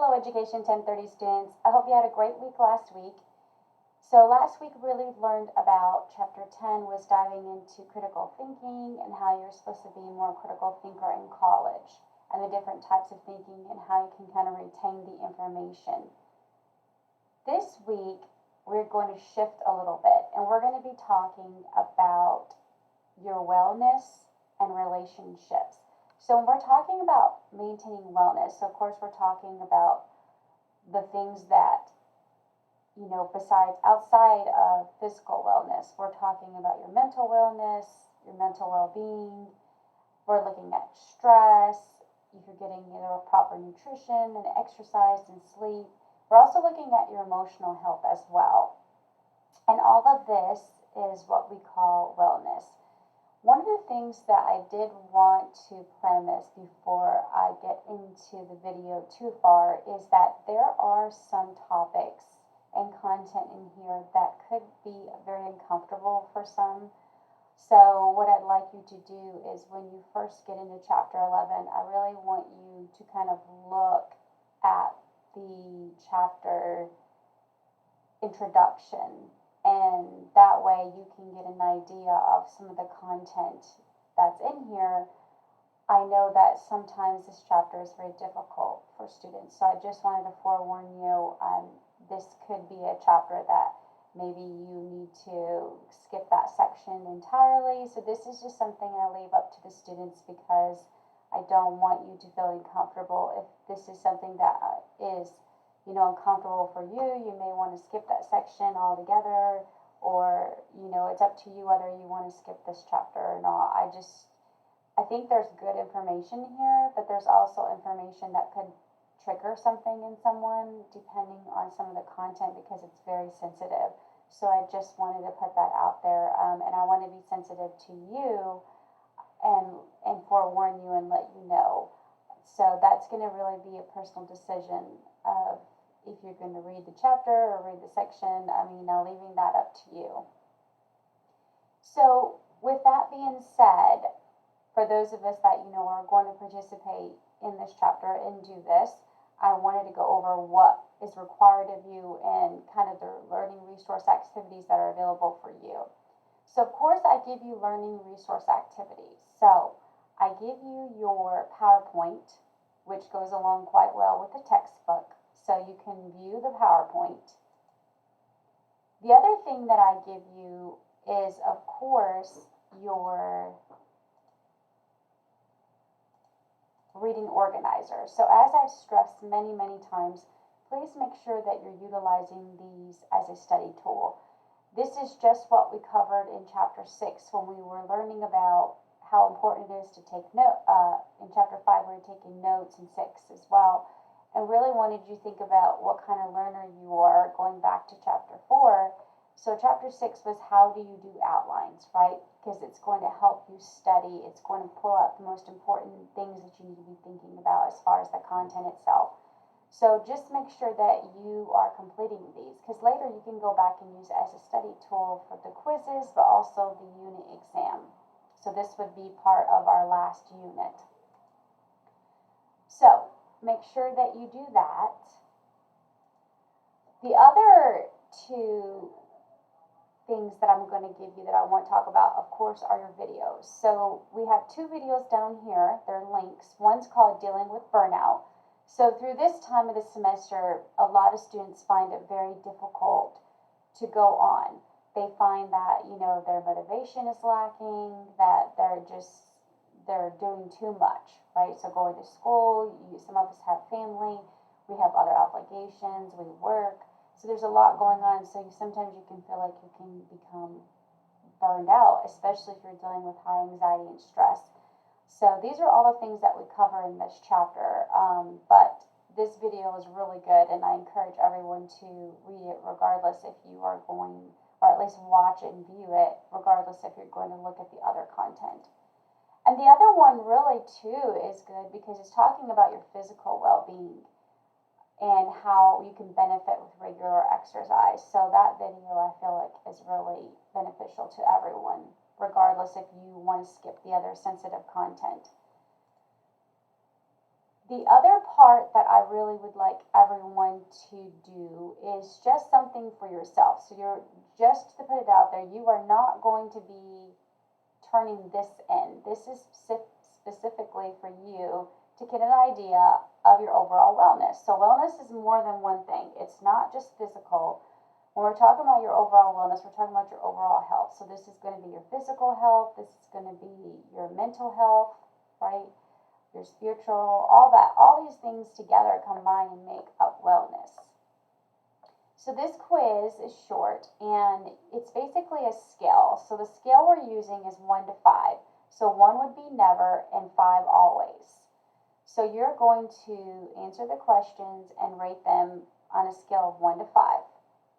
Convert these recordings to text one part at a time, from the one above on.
Hello Education 1030 students. I hope you had a great week last week. So last week really learned about chapter 10 was diving into critical thinking and how you're supposed to be a more critical thinker in college and the different types of thinking and how you can kind of retain the information. This week we're going to shift a little bit and we're going to be talking about your wellness and relationships. So when we're talking about maintaining wellness, of course we're talking about the things that, besides outside of physical wellness, we're talking about your mental wellness, your mental well-being. We're looking at stress, if you're getting proper nutrition and exercise and sleep. We're also looking at your emotional health as well. And all of this is what we call wellness. One of the things that I did want to premise before I get into the video too far is that there are some topics and content in here that could be very uncomfortable for some. So what I'd like you to do is when you first get into chapter 11, I really want you to kind of look at the chapter introduction, and that way you can get an idea of some of the content that's in here. I know that sometimes this chapter is very difficult for students, so I just wanted to forewarn you, this could be a chapter that maybe you need to skip that section entirely. So this is just something I leave up to the students because I don't want you to feel uncomfortable. If this is something that is uncomfortable for you, you may want to skip that section altogether, or it's up to you whether you want to skip this chapter or not. I think there's good information here, but there's also information that could trigger something in someone depending on some of the content because it's very sensitive. So I just wanted to put that out there, and I want to be sensitive to you and forewarn you and let you know. So that's going to really be a personal decision of if you're going to read the chapter or read the section. Leaving that up to you. So with that being said, for those of us that are going to participate in this chapter and do this, I wanted to go over what is required of you and kind of the learning resource activities that are available for you. So of course I give you learning resource activities. So I give you your PowerPoint, which goes along quite well with the textbook, so you can view the PowerPoint. The other thing that I give you is, of course, your reading organizer. So as I've stressed many times, please make sure that you're utilizing these as a study tool. This is just what we covered in chapter 6 when we were learning about how important it is to take note. In chapter 5 we were taking notes, in 6 as well, and really wanted you to think about what kind of learner you are going back to chapter 4. So chapter 6 was how do you do outlines, right? Because it's going to help you study. It's going to pull out the most important things that you need to be thinking about as far as the content itself. So just make sure that you are completing these, because later you can go back and use it as a study tool for the quizzes, but also the unit exam. So this would be part of our last unit. So make sure that you do that. The other two things that I'm going to give you that I want to talk about, of course, are your videos. So we have 2 videos down here. They're links. One's called Dealing with Burnout. So through this time of the semester, a lot of students find it very difficult to go on. They find that, their motivation is lacking, that they're doing too much, right? So going to school, some of us have family, we have other obligations, we work. So there's a lot going on, so sometimes you can feel like you can become burned out, especially if you're dealing with high anxiety and stress. So these are all the things that we cover in this chapter, but this video is really good, and I encourage everyone to read it regardless if you are going, or at least watch it and view it, regardless if you're going to look at the other content. And the other one really too is good because it's talking about your physical well-being and how you can benefit with regular exercise. So that video I feel like is really beneficial to everyone, regardless if you want to skip the other sensitive content. The other part that I really would like everyone to do is just something for yourself. So you're, just to put it out there, you are not going to be turning this in. This is specifically for you to get an idea of your overall wellness. So wellness is more than one thing. It's not just physical. When we're talking about your overall wellness, we're talking about your overall health. So this is going to be your physical health, this is going to be your mental health, right? Your spiritual, all that, all these things together combine and make up wellness. So this quiz is short and it's basically a scale. So the scale we're using is 1 to 5. So 1 would be never and 5 always. So you're going to answer the questions and rate them on a scale of 1 to 5.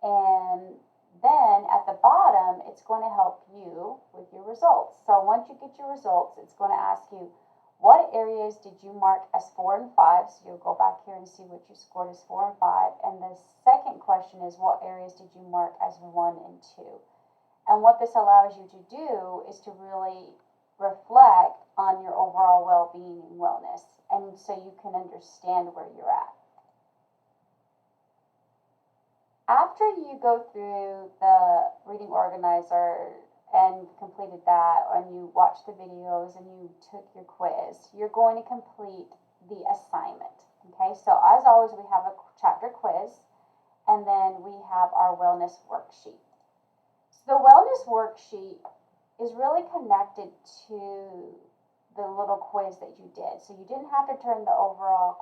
And then at the bottom, it's going to help you with your results. So once you get your results, it's going to ask you, what areas did you mark as 4 and 5? So you'll go back here and see what you scored as 4 and 5. And the second question is, what areas did you mark as 1 and 2? And what this allows you to do is to really reflect on your overall well-being and wellness. And so you can understand where you're at. After you go through the reading organizer and completed that, and you watched the videos and you took your quiz, you're going to complete the assignment. Okay, so as always, we have a chapter quiz, and then we have our wellness worksheet. So the wellness worksheet is really connected to the little quiz that you did. So you didn't have to turn the overall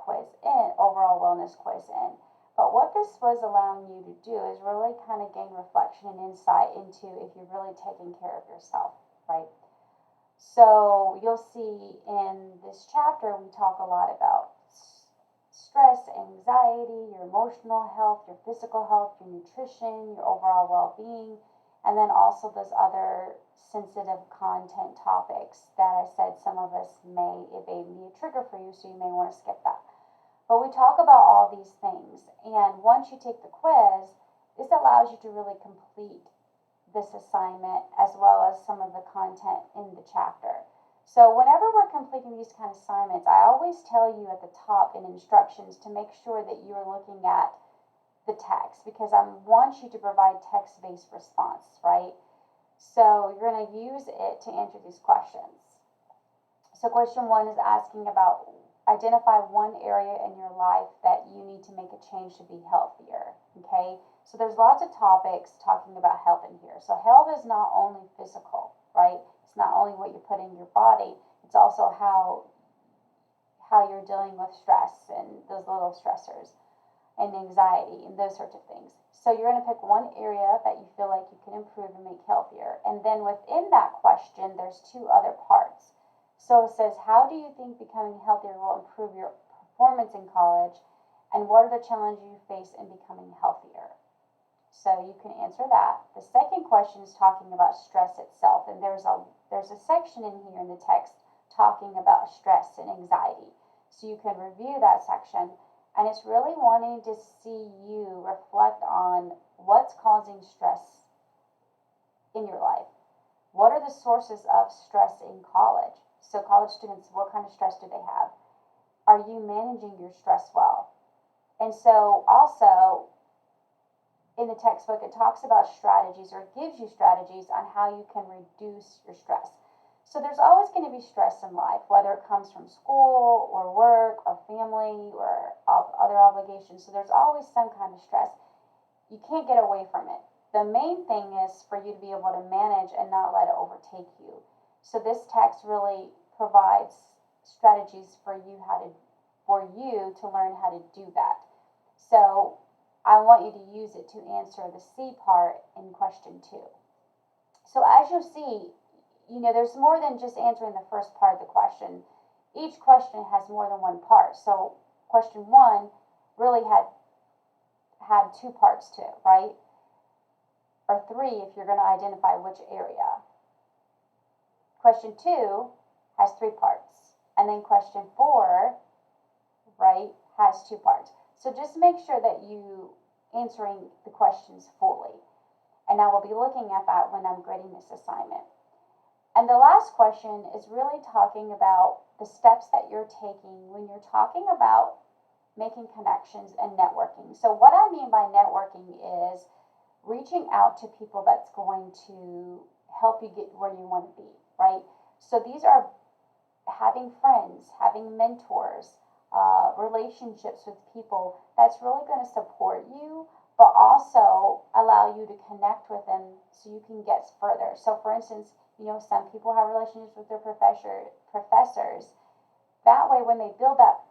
wellness quiz in. But what this was allowing you to do is really kind of gain reflection and insight into if you're really taking care of yourself, right? So you'll see in this chapter, we talk a lot about stress, anxiety, your emotional health, your physical health, your nutrition, your overall well-being, and then also those other sensitive content topics that I said some of us it may be a trigger for you, so you may want to skip that. But we talk about all these things, and once you take the quiz, this allows you to really complete this assignment as well as some of the content in the chapter. So whenever we're completing these kind of assignments, I always tell you at the top in instructions to make sure that you're looking at the text, because I want you to provide text-based response, right? So you're going to use it to answer these questions. So question 1 is asking about, identify one area in your life that you need to make a change to be healthier, okay? So there's lots of topics talking about health in here. So health is not only physical, right? It's not only what you put in your body, it's also how you're dealing with stress and those little stressors and anxiety and those sorts of things. So you're going to pick one area that you feel like you can improve and make healthier. And then within that question, there's 2 other parts. So it says, how do you think becoming healthier will improve your performance in college? And what are the challenges you face in becoming healthier? So you can answer that. The second question is talking about stress itself. And there's a section in here in the text talking about stress and anxiety. So you can review that section. And it's really wanting to see you reflect on what's causing stress in your life. What are the sources of stress in college? So college students, what kind of stress do they have? Are you managing your stress well? And so also in the textbook, it talks about strategies, or it gives you strategies on how you can reduce your stress. So there's always going to be stress in life, whether it comes from school or work or family or other obligations. So there's always some kind of stress. You can't get away from it. The main thing is for you to be able to manage and not let it overtake you. So this text really provides strategies for you to learn how to do that. So I want you to use it to answer the C part in question 2. So as you'll see, there's more than just answering the first part of the question. Each question has more than one part. So question 1 really had 2 parts to it, right? Or 3 if you're going to identify which area. Question 2 has 3 parts. And then question 4, right, has 2 parts. So just make sure that you answering the questions fully. And I will be looking at that when I'm grading this assignment. And the last question is really talking about the steps that you're taking when you're talking about making connections and networking. So what I mean by networking is reaching out to people that's going to help you get where you want to be, right? So these are having friends, having mentors, relationships with people that's really going to support you, but also allow you to connect with them so you can get further. So for instance, some people have relationships with their professors. That way, when they build that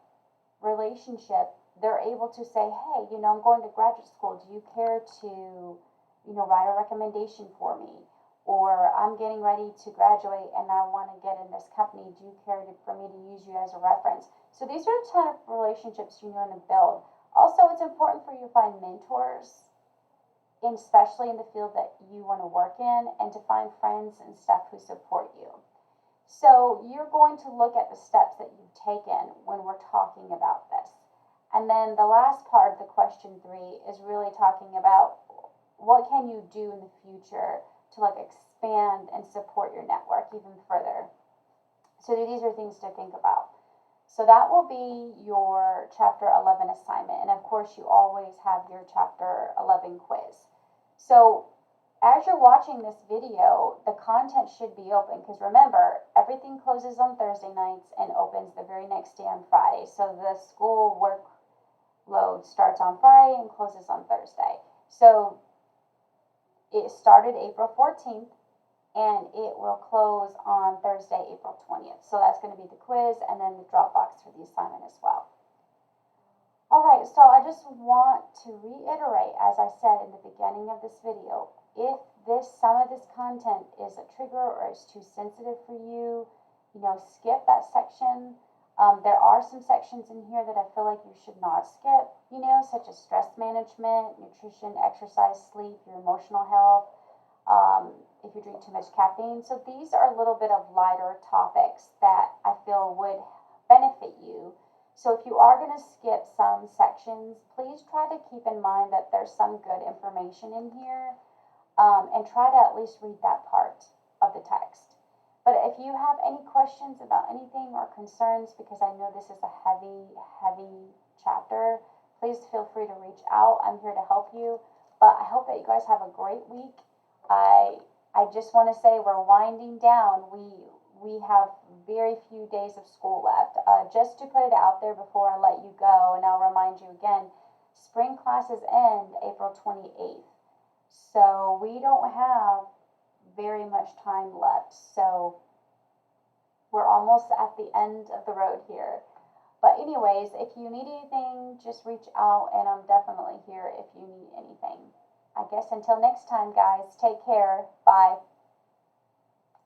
relationship, they're able to say, hey, I'm going to graduate school. Do you care to, write a recommendation for me? Or I'm getting ready to graduate and I want to get in this company. Do you care for me to use you as a reference? So these are the kind of relationships you want to build. Also, it's important for you to find mentors, especially in the field that you want to work in, and to find friends and stuff who support you. So you're going to look at the steps that you've taken when we're talking about this. And then the last part of the question 3 is really talking about what can you do in the future to expand and support your network even further. So these are things to think about. So that will be your chapter 11 assignment. And of course, you always have your chapter 11 quiz. So as you're watching this video, the content should be open, because remember, everything closes on Thursday nights and opens the very next day on Friday. So the school workload starts on Friday and closes on Thursday. So it started April 14th and it will close on Thursday, April 20th. So that's going to be the quiz and then the Dropbox for the assignment as well. All right, so I just want to reiterate, as I said in the beginning of this video, if some of this content is a trigger or is too sensitive for you, skip that section. There are some sections in here that I feel like you should not skip, such as stress management, nutrition, exercise, sleep, your emotional health, if you drink too much caffeine. So these are a little bit of lighter topics that I feel would benefit you. So if you are going to skip some sections, please try to keep in mind that there's some good information in here, and try to at least read that part of the text. But if you have any questions about anything or concerns, because I know this is a heavy chapter, please feel free to reach out. I'm here to help you. But I hope that you guys have a great week. I just want to say we're winding down. We have very few days of school left. Just to put it out there before I let you go, and I'll remind you again, spring classes end April 28th. So we don't have very much time left. So we're almost at the end of the road here. But anyways, if you need anything, just reach out, and I'm definitely here if you need anything. I guess until next time, guys, take care. Bye.